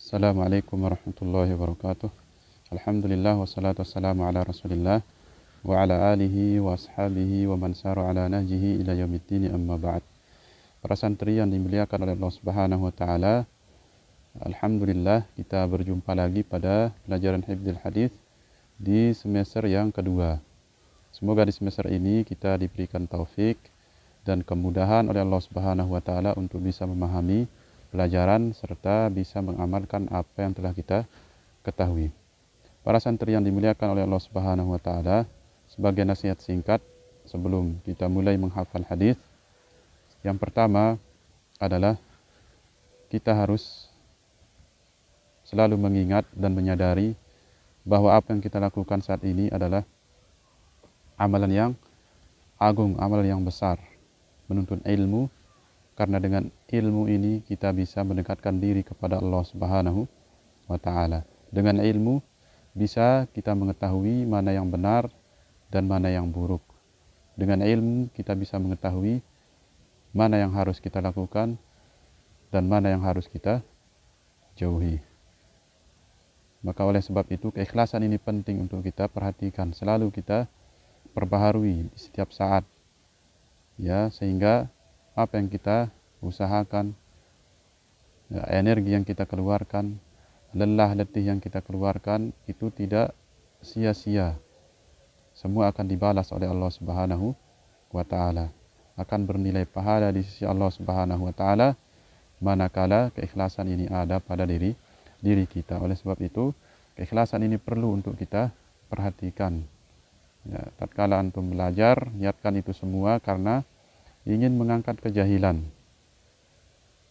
Assalamualaikum warahmatullahi wabarakatuh. Alhamdulillah wassalatu wassalamu ala rasulillah wa ala alihi wa ashabihi wa man sara ala nahjihi ila yaumiddin, amma ba'd. Para santri yang dimuliakan oleh Allah Subhanahu wa taala, alhamdulillah kita berjumpa lagi pada pelajaran Hifdzul Hadits di semester yang kedua. Semoga di semester ini kita diberikan taufik dan kemudahan oleh Allah Subhanahu wa taala untuk bisa memahami pelajaran serta bisa mengamalkan apa yang telah kita ketahui. Para santri yang dimuliakan oleh Allah Subhanahu wa taala, sebagai nasihat singkat sebelum kita mulai menghafal hadis, yang pertama adalah kita harus selalu mengingat dan menyadari bahwa apa yang kita lakukan saat ini adalah amalan yang agung, amalan yang besar, menuntut ilmu, karena dengan ilmu ini kita bisa mendekatkan diri kepada Allah Subhanahu wa taala. Dengan ilmu bisa kita mengetahui mana yang benar dan mana yang buruk. Dengan ilmu kita bisa mengetahui mana yang harus kita lakukan dan mana yang harus kita jauhi. Maka oleh sebab itu keikhlasan ini penting untuk kita perhatikan, selalu kita perbaharui di setiap saat, ya, sehingga apa yang kita usahakan, ya, energi yang kita keluarkan, lelah letih yang kita keluarkan itu tidak sia-sia. Semua akan dibalas oleh Allah Subhanahu wa taala, akan bernilai pahala di sisi Allah Subhanahu wa taala manakala keikhlasan ini ada pada diri kita. Oleh sebab itu keikhlasan ini perlu untuk kita perhatikan. Ya, tatkala antum belajar, niatkan itu semua karena ingin mengangkat kejahilan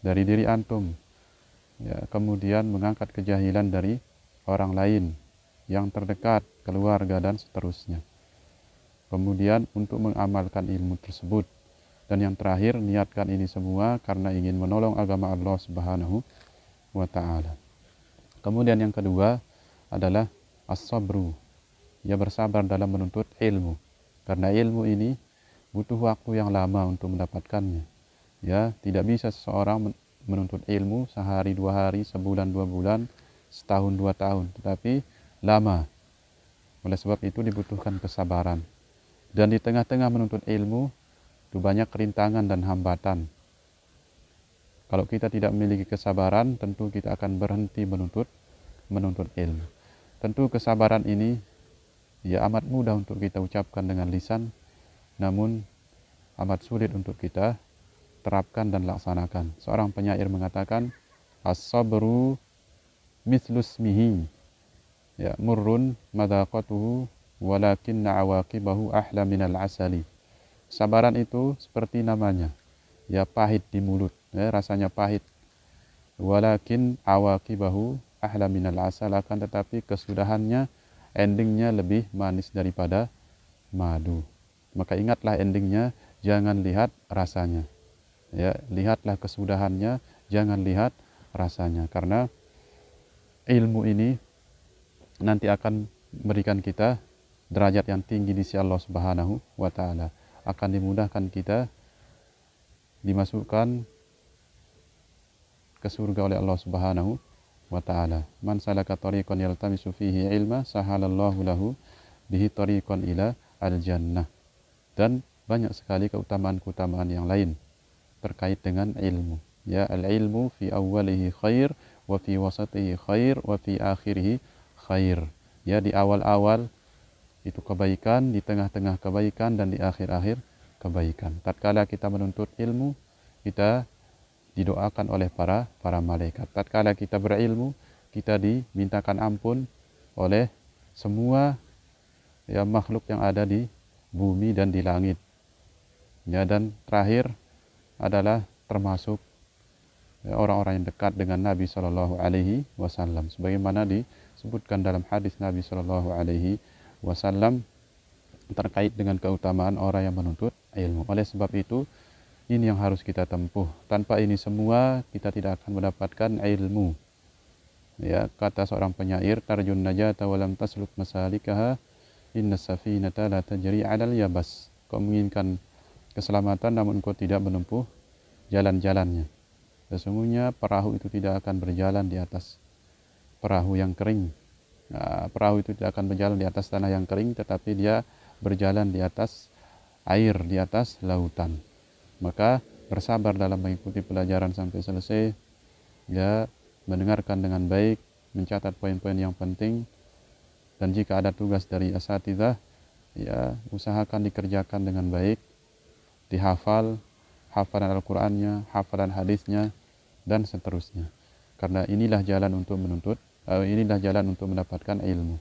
dari diri antum, ya, kemudian mengangkat kejahilan dari orang lain yang terdekat, keluarga dan seterusnya. Kemudian untuk mengamalkan ilmu tersebut, dan yang terakhir niatkan ini semua karena ingin menolong agama Allah Subhanahu wa taala. Kemudian yang kedua adalah as-sabru, ya, bersabar dalam menuntut ilmu, karena ilmu ini butuh waktu yang lama untuk mendapatkannya. Ya, tidak bisa seseorang menuntut ilmu sehari, 2 hari, sebulan, 2 bulan, setahun, 2 tahun, tetapi lama. Oleh sebab itu dibutuhkan kesabaran. Dan di tengah-tengah menuntut ilmu itu banyak rintangan dan hambatan. Kalau kita tidak memiliki kesabaran, tentu kita akan berhenti menuntut ilmu. Tentu kesabaran ini ya amat mudah untuk kita ucapkan dengan lisan, namun amat sulit untuk kita terapkan dan laksanakan. Seorang penyair mengatakan, as-sabru mislusmihi, ya, murrun madaqatuhu walakinna awaqibahu ahla minal asali. Kesabaran itu seperti namanya, ya, pahit di mulut, ya, rasanya pahit. Walakin awaqibahu ahla minal asal, akan tetapi kesudahannya, endingnya lebih manis daripada madu. Maka ingatlah endingnya, jangan lihat rasanya. Ya, lihatlah kesudahannya, jangan lihat rasanya. Karena ilmu ini nanti akan memberikan kita derajat yang tinggi di sisi Allah Subhanahu wa taala. Akan dimudahkan kita dimasukkan ke surga oleh Allah Subhanahu wa taala. Man salaka tariqan yaltamisu fihi ilma sahalallahu lahu bihi tariqan ila al-jannah. Dan banyak sekali keutamaan-keutamaan yang lain terkait dengan ilmu. Ya, al-ilmu fi awwalihi khair, wa fi wasatihi khair, wa fi akhirihi khair. Ya, di awal-awal itu kebaikan, di tengah-tengah kebaikan, dan di akhir-akhir kebaikan. Tatkala kita menuntut ilmu, kita didoakan oleh para malaikat. Tatkala kita berilmu, kita dimintakan ampun oleh semua, ya, makhluk yang ada di bumi dan di langit. Ya, dan terakhir adalah termasuk, ya, orang-orang yang dekat dengan Nabi Shallallahu Alaihi Wasallam, sebagaimana disebutkan dalam hadis Nabi Shallallahu Alaihi Wasallam terkait dengan keutamaan orang yang menuntut ilmu. Oleh sebab itu ini yang harus kita tempuh. Tanpa ini semua kita tidak akan mendapatkan ilmu. Ya, kata seorang penyair, tarjun najata walam tasluk masalikaha, inna safinata la tajri 'alal yabas. Kau menginginkan keselamatan namun kau tidak menempuh jalan-jalannya. Sesungguhnya perahu itu tidak akan berjalan di atas perahu yang kering. Perahu itu tidak akan berjalan di atas tanah yang kering, tetapi dia berjalan di atas air, di atas lautan. Maka bersabar dalam mengikuti pelajaran sampai selesai, ya, mendengarkan dengan baik, mencatat poin-poin yang penting, dan jika ada tugas dari asatidzah, ya, usahakan dikerjakan dengan baik, dihafal, hafalan Al-Qur'annya, hafalan hadisnya, dan seterusnya. Karena inilah jalan untuk inilah jalan untuk mendapatkan ilmu.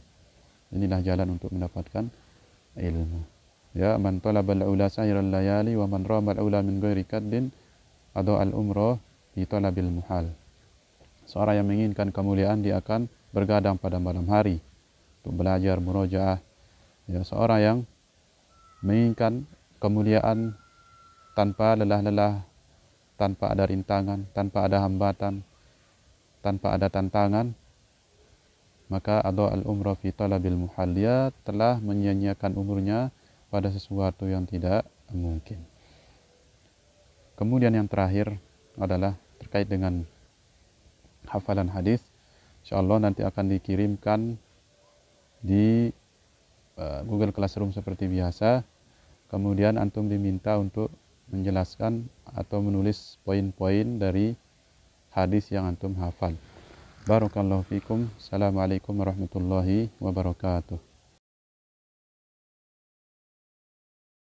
Inilah jalan untuk mendapatkan ilmu. Ya, man talabal ula sahiral layali wa man ramal ula min ghairi kaddin adu al umrah fi talabil muhal. Seorang yang menginginkan kemuliaan, dia akan bergadang pada malam hari untuk belajar murojaah. Ya, seorang yang menginginkan kemuliaan tanpa lelah-lelah, tanpa ada rintangan, tanpa ada hambatan, tanpa ada tantangan, maka adu al umrah fi talabil muhal, dia telah menyia-nyiakan umurnya pada sesuatu yang tidak mungkin. Kemudian yang terakhir adalah terkait dengan hafalan hadis. Insyaallah nanti akan dikirimkan di Google Classroom seperti biasa. Kemudian antum diminta untuk menjelaskan atau menulis poin-poin dari hadis yang antum hafal. Barakallahu fikum. Assalamualaikum warahmatullahi wabarakatuh.